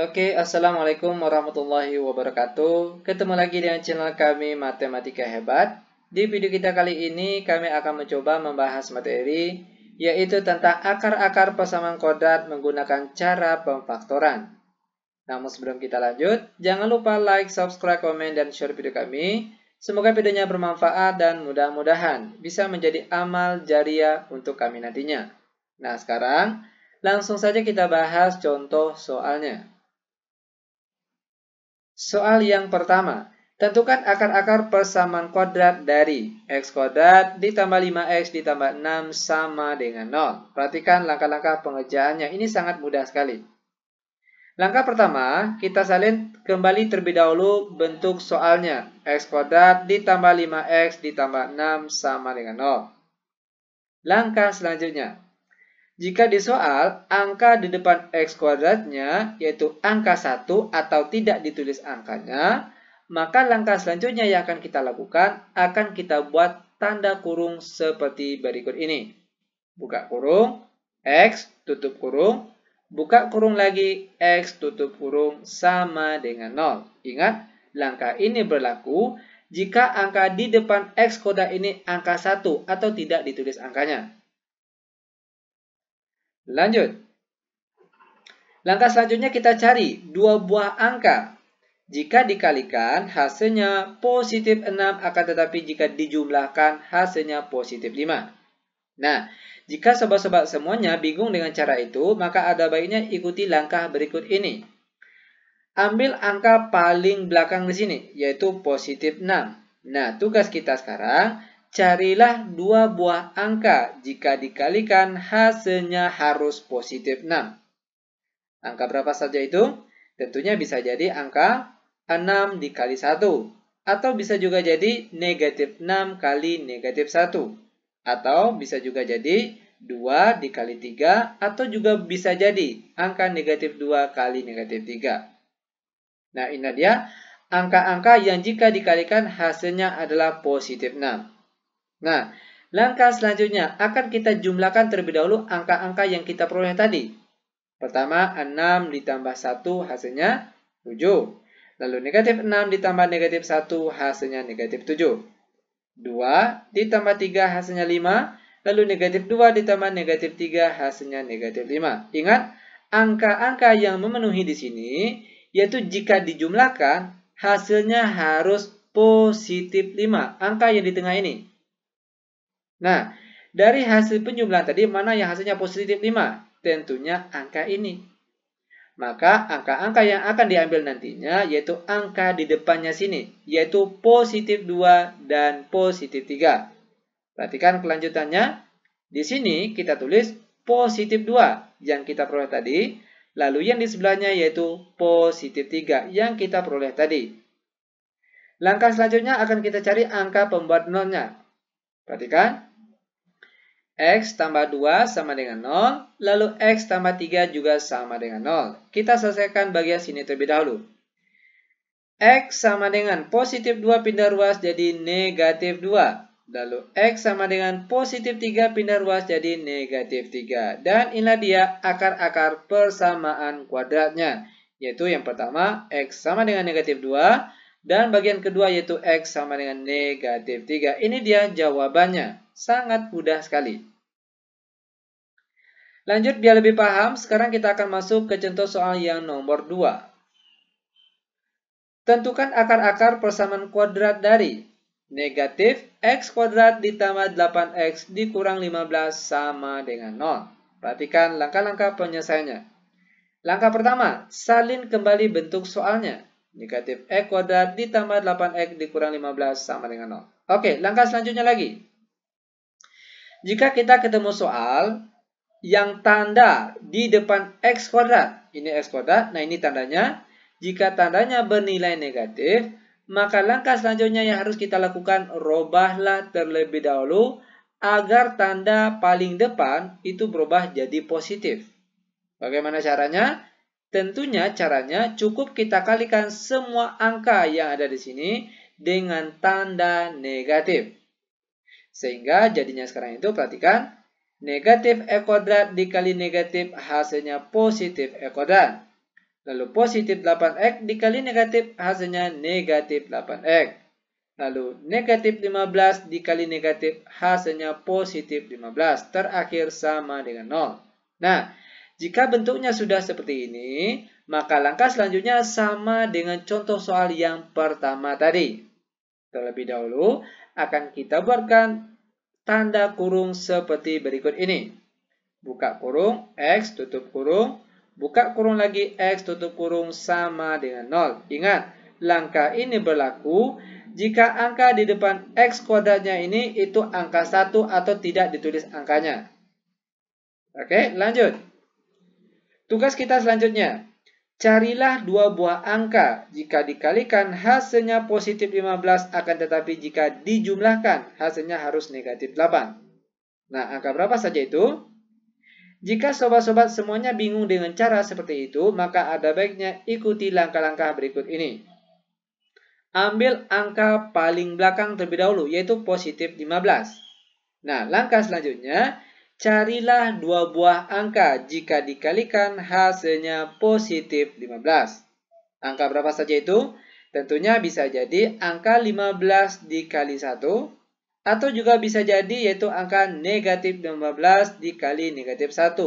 Oke, Assalamualaikum warahmatullahi wabarakatuh. Ketemu lagi dengan channel kami Matematika Hebat. Di video kita kali ini kami akan mencoba membahas materi yaitu tentang akar-akar persamaan kuadrat menggunakan cara pemfaktoran. Namun sebelum kita lanjut, jangan lupa like, subscribe, komen, dan share video kami. Semoga videonya bermanfaat dan mudah-mudahan bisa menjadi amal jariah untuk kami nantinya. Nah, sekarang langsung saja kita bahas contoh soalnya. Soal yang pertama, tentukan akar-akar persamaan kuadrat dari x kuadrat ditambah 5x ditambah 6 sama dengan 0. Perhatikan langkah-langkah pengerjaannya, ini sangat mudah sekali. Langkah pertama, kita salin kembali terlebih dahulu bentuk soalnya. X kuadrat ditambah 5x ditambah 6 sama dengan 0. Langkah selanjutnya, jika di soal angka di depan x kuadratnya yaitu angka 1 atau tidak ditulis angkanya, maka langkah selanjutnya yang akan kita lakukan akan kita buat tanda kurung seperti berikut ini. Buka kurung, x tutup kurung, buka kurung lagi, x tutup kurung sama dengan 0. Ingat, langkah ini berlaku jika angka di depan x kuadrat ini angka 1 atau tidak ditulis angkanya. Lanjut. Langkah selanjutnya kita cari dua buah angka. Jika dikalikan hasilnya positif 6 akan tetapi jika dijumlahkan hasilnya positif 5. Nah, jika sobat-sobat semuanya bingung dengan cara itu, maka ada baiknya ikuti langkah berikut ini. Ambil angka paling belakang di sini, yaitu positif 6. Nah, tugas kita sekarang, carilah dua buah angka. Jika dikalikan hasilnya harus positif 6. Angka berapa saja itu? Tentunya bisa jadi angka 6 dikali 1. Atau bisa juga jadi negatif 6 kali negatif 1. Atau bisa juga jadi 2 dikali 3. Atau juga bisa jadi angka negatif 2 kali negatif 3. Nah, ini dia angka-angka yang jika dikalikan hasilnya adalah positif 6. Nah, langkah selanjutnya akan kita jumlahkan terlebih dahulu angka-angka yang kita peroleh tadi. Pertama, 6 ditambah 1 hasilnya 7. Lalu negatif 6 ditambah negatif 1 hasilnya negatif 7. 2 ditambah 3 hasilnya 5. Lalu negatif 2 ditambah negatif 3 hasilnya negatif 5. Ingat, angka-angka yang memenuhi di sini, yaitu jika dijumlahkan, hasilnya harus positif 5. Angka yang di tengah ini. Nah, dari hasil penjumlahan tadi, mana yang hasilnya positif 5? Tentunya angka ini. Maka angka-angka yang akan diambil nantinya yaitu angka di depannya sini, yaitu positif 2 dan positif 3. Perhatikan kelanjutannya. Di sini kita tulis positif 2 yang kita peroleh tadi, lalu yang di sebelahnya yaitu positif 3 yang kita peroleh tadi. Langkah selanjutnya akan kita cari angka pembuat nolnya. Perhatikan. X tambah 2 sama dengan 0, lalu X tambah 3 juga sama dengan 0. Kita selesaikan bagian sini terlebih dahulu. X sama dengan positif 2 pindah ruas jadi negatif 2. Lalu X sama dengan positif 3 pindah ruas jadi negatif 3. Dan inilah dia akar-akar persamaan kuadratnya. Yaitu yang pertama X sama dengan negatif 2. Dan bagian kedua yaitu X sama dengan negatif 3. Ini dia jawabannya. Sangat mudah sekali. Lanjut biar lebih paham, sekarang kita akan masuk ke contoh soal yang nomor 2. Tentukan akar-akar persamaan kuadrat dari negatif X kuadrat ditambah 8X dikurang 15 sama dengan 0. Perhatikan langkah-langkah penyelesaiannya. Langkah pertama, salin kembali bentuk soalnya. Negatif X kuadrat ditambah 8X dikurang 15 sama dengan 0. Oke, langkah selanjutnya lagi. Jika kita ketemu soal yang tanda di depan X kuadrat, ini X kuadrat, nah ini tandanya. Jika tandanya bernilai negatif, maka langkah selanjutnya yang harus kita lakukan, robahlah terlebih dahulu agar tanda paling depan itu berubah jadi positif. Bagaimana caranya? Tentunya caranya cukup kita kalikan semua angka yang ada di sini dengan tanda negatif. Sehingga jadinya sekarang itu perhatikan, negatif X kuadrat dikali negatif hasilnya positif X kuadrat. Lalu positif 8X dikali negatif hasilnya negatif 8X. Lalu negatif 15 dikali negatif hasilnya positif 15. Terakhir sama dengan 0. Nah, jika bentuknya sudah seperti ini, maka langkah selanjutnya sama dengan contoh soal yang pertama tadi. Terlebih dahulu akan kita buatkan tanda kurung seperti berikut ini. Buka kurung, X tutup kurung, buka kurung lagi, X tutup kurung sama dengan 0. Ingat, langkah ini berlaku jika angka di depan X kuadratnya ini itu angka 1 atau tidak ditulis angkanya. Oke, lanjut. Tugas kita selanjutnya. Carilah dua buah angka. Jika dikalikan hasilnya positif 15, akan tetapi jika dijumlahkan hasilnya harus negatif 8. Nah, angka berapa saja itu? Jika sobat-sobat semuanya bingung dengan cara seperti itu, maka ada baiknya ikuti langkah-langkah berikut ini. Ambil angka paling belakang terlebih dahulu, yaitu positif 15. Nah, langkah selanjutnya, carilah dua buah angka jika dikalikan hasilnya positif 15. Angka berapa saja itu? Tentunya bisa jadi angka 15 dikali 1, atau juga bisa jadi yaitu angka negatif 15 dikali negatif 1.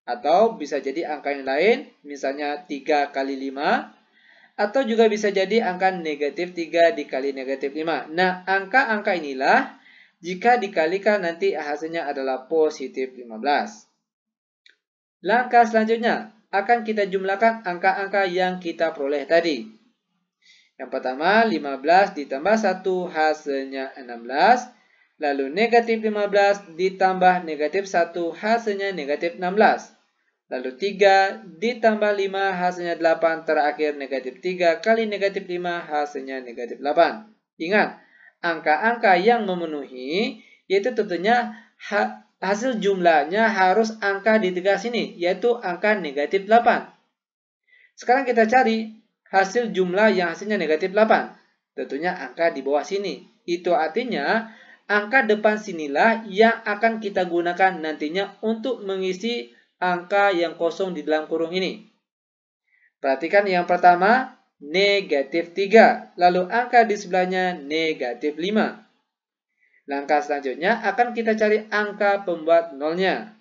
Atau bisa jadi angka yang lain, misalnya 3 kali 5. Atau juga bisa jadi angka negatif 3 dikali negatif 5. Nah, angka-angka inilah jika dikalikan nanti hasilnya adalah positif 15. Langkah selanjutnya, akan kita jumlahkan angka-angka yang kita peroleh tadi. Yang pertama, 15 ditambah 1 hasilnya 16. Lalu negatif 15 ditambah negatif 1 hasilnya negatif 16. Lalu 3 ditambah 5 hasilnya 8. Terakhir negatif 3 kali negatif 5 hasilnya negatif 8. Ingat, angka-angka yang memenuhi yaitu tentunya hasil jumlahnya harus angka di tengah sini, yaitu angka negatif 8. Sekarang kita cari hasil jumlah yang hasilnya negatif 8. Tentunya angka di bawah sini. Itu artinya angka depan sinilah yang akan kita gunakan nantinya untuk mengisi angka yang kosong di dalam kurung ini. Perhatikan yang pertama, negatif 3. Lalu angka di sebelahnya negatif 5. Langkah selanjutnya akan kita cari angka pembuat nolnya.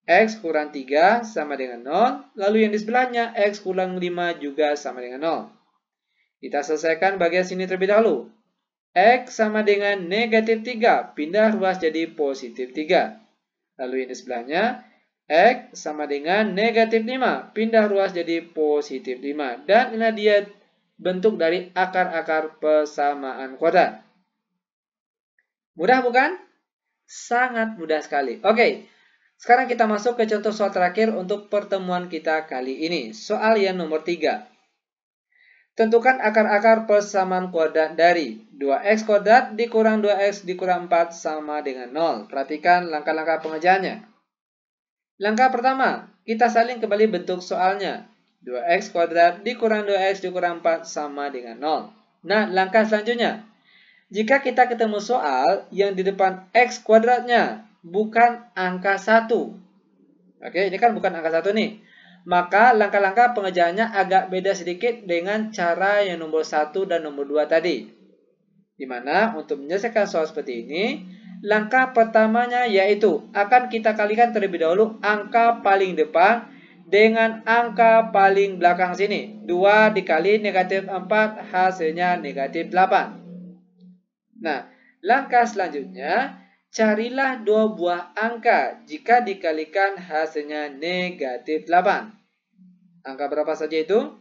X kurang 3 sama dengan 0. Lalu yang di sebelahnya X kurang 5 juga sama dengan 0. Kita selesaikan bagian sini terlebih dahulu. X sama dengan negatif 3. Pindah ruas jadi positif 3. Lalu yang di sebelahnya X sama dengan negatif 5. Pindah ruas jadi positif 5. Dan ini dia bentuk dari akar-akar persamaan kuadrat. Mudah bukan? Sangat mudah sekali. Oke. Sekarang kita masuk ke contoh soal terakhir untuk pertemuan kita kali ini. Soal yang nomor 3. Tentukan akar-akar persamaan kuadrat dari 2x kuadrat dikurang 2x dikurang 4 sama dengan 0. Perhatikan langkah-langkah pengerjaannya. Langkah pertama, kita salin kembali bentuk soalnya. 2x kuadrat dikurang 2x dikurang 4 sama dengan 0. Nah, langkah selanjutnya. Jika kita ketemu soal yang di depan x kuadratnya bukan angka 1. Oke, ini kan bukan angka 1 nih. Maka langkah-langkah pengerjaannya agak beda sedikit dengan cara yang nomor 1 dan nomor 2 tadi. Dimana untuk menyelesaikan soal seperti ini, langkah pertamanya yaitu akan kita kalikan terlebih dahulu angka paling depan dengan angka paling belakang sini. 2 dikali negatif 4 hasilnya negatif 8. Nah, langkah selanjutnya, carilah dua buah angka jika dikalikan hasilnya negatif 8. Angka berapa saja itu?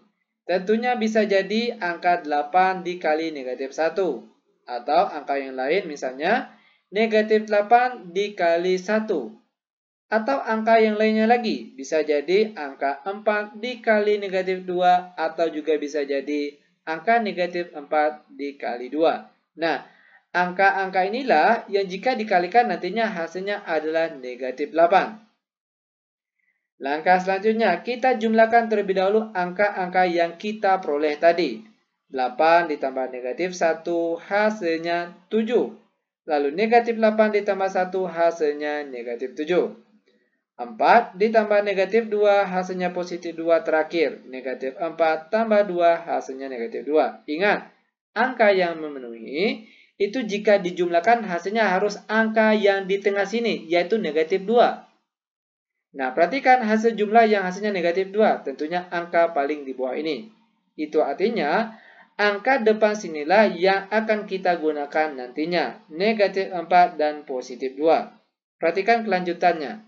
Tentunya bisa jadi angka 8 dikali negatif 1. Atau angka yang lain misalnya negatif 8 dikali 1. Atau angka yang lainnya lagi bisa jadi angka 4 dikali negatif 2. Atau juga bisa jadi angka negatif 4 dikali 2. Nah, angka-angka inilah yang jika dikalikan nantinya hasilnya adalah negatif 8. Langkah selanjutnya, kita jumlahkan terlebih dahulu angka-angka yang kita peroleh tadi. 8 ditambah negatif 1 hasilnya 7. Lalu negatif 8 ditambah 1 hasilnya negatif 7. 4 ditambah negatif 2 hasilnya positif 2 terakhir. Negatif 4 tambah 2 hasilnya negatif 2. Ingat, angka yang memenuhi itu jika dijumlahkan hasilnya harus angka yang di tengah sini, yaitu negatif 2. Nah, perhatikan hasil jumlah yang hasilnya negatif 2. Tentunya angka paling di bawah ini. Itu artinya angka depan sinilah yang akan kita gunakan nantinya. Negatif 4 dan positif 2. Perhatikan kelanjutannya.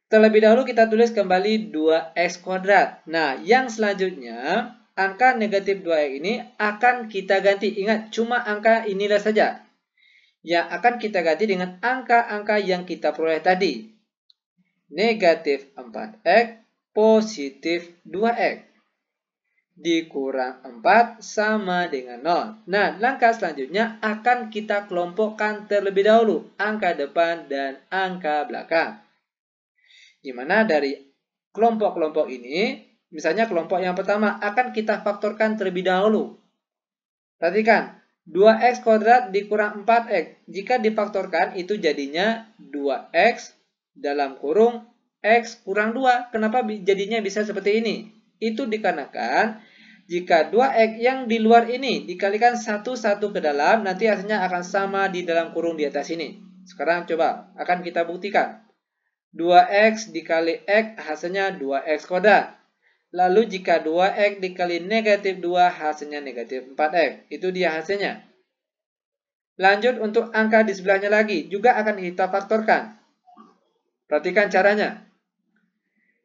Terlebih dahulu kita tulis kembali 2x kuadrat. Nah, yang selanjutnya, angka negatif 2x ini akan kita ganti. Ingat, cuma angka inilah saja. Yang akan kita ganti dengan angka-angka yang kita peroleh tadi. Negatif 4x, positif 2x. Dikurang 4 sama dengan 0. Nah, langkah selanjutnya akan kita kelompokkan terlebih dahulu. Angka depan dan angka belakang. Di mana dari kelompok-kelompok ini, misalnya kelompok yang pertama akan kita faktorkan terlebih dahulu. Perhatikan, 2x kuadrat dikurang 4x. Jika difaktorkan itu jadinya 2x dalam kurung x kurang 2. Kenapa jadinya bisa seperti ini? Itu dikarenakan jika 2x yang di luar ini dikalikan satu-satu ke dalam, nanti hasilnya akan sama di dalam kurung di atas ini. Sekarang coba akan kita buktikan. 2x dikali x hasilnya 2x kuadrat. Lalu jika 2x dikali negatif 2 hasilnya negatif 4x. Itu dia hasilnya. Lanjut untuk angka di sebelahnya lagi. Juga akan kita faktorkan. Perhatikan caranya.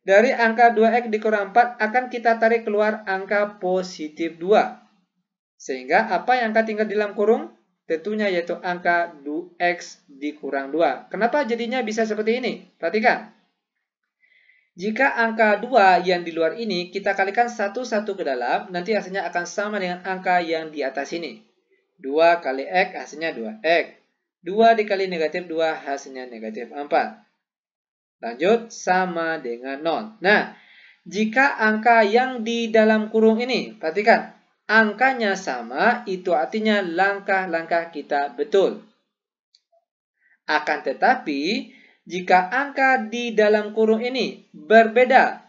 Dari angka 2x dikurang 4 akan kita tarik keluar angka positif 2. Sehingga apa yang akan tinggal di dalam kurung? Tentunya yaitu angka 2x dikurang 2. Kenapa jadinya bisa seperti ini? Perhatikan. Jika angka 2 yang di luar ini kita kalikan satu-satu ke dalam, nanti hasilnya akan sama dengan angka yang di atas ini. 2 kali x hasilnya 2x. 2 dikali negatif 2 hasilnya negatif 4. Lanjut, sama dengan 0. Nah, jika angka yang di dalam kurung ini, perhatikan. Angkanya sama, itu artinya langkah-langkah kita betul. Akan tetapi, jika angka di dalam kurung ini berbeda,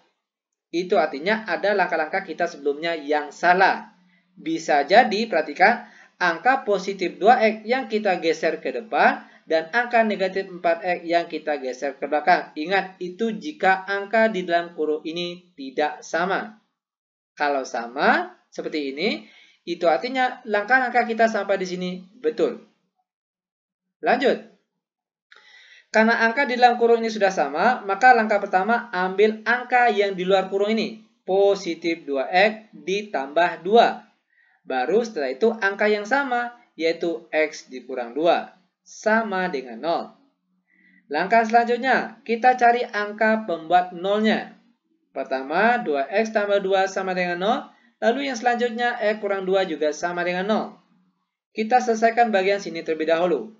itu artinya ada langkah-langkah kita sebelumnya yang salah. Bisa jadi, perhatikan, angka positif 2x yang kita geser ke depan, dan angka negatif 4x yang kita geser ke belakang. Ingat, itu jika angka di dalam kurung ini tidak sama. Kalau sama, seperti ini, itu artinya langkah-langkah kita sampai di sini betul. Lanjut. Karena angka di dalam kurung ini sudah sama, maka langkah pertama ambil angka yang di luar kurung ini. Positif 2x ditambah 2. Baru setelah itu angka yang sama, yaitu x dikurang 2. Sama dengan 0. Langkah selanjutnya, kita cari angka pembuat nolnya. Pertama, 2x tambah 2 sama dengan 0. Lalu yang selanjutnya, x kurang 2 juga sama dengan 0. Kita selesaikan bagian sini terlebih dahulu.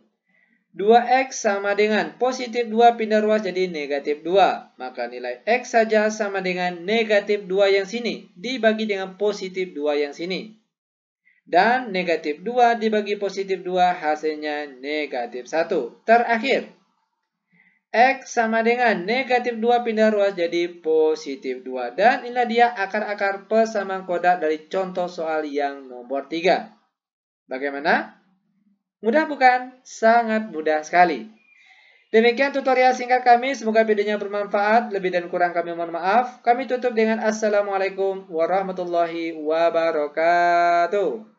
2x sama dengan positif 2 pindah ruas jadi negatif 2. Maka nilai x saja sama dengan negatif 2 yang sini dibagi dengan positif 2 yang sini. Dan negatif 2 dibagi positif 2 hasilnya negatif 1. Terakhir, x sama dengan negatif 2 pindah ruas jadi positif 2. Dan inilah dia akar-akar persamaan kuadrat dari contoh soal yang nomor 3. Bagaimana? Mudah bukan? Sangat mudah sekali. Demikian tutorial singkat kami. Semoga videonya bermanfaat. Lebih dan kurang kami mohon maaf. Kami tutup dengan Assalamualaikum warahmatullahi wabarakatuh.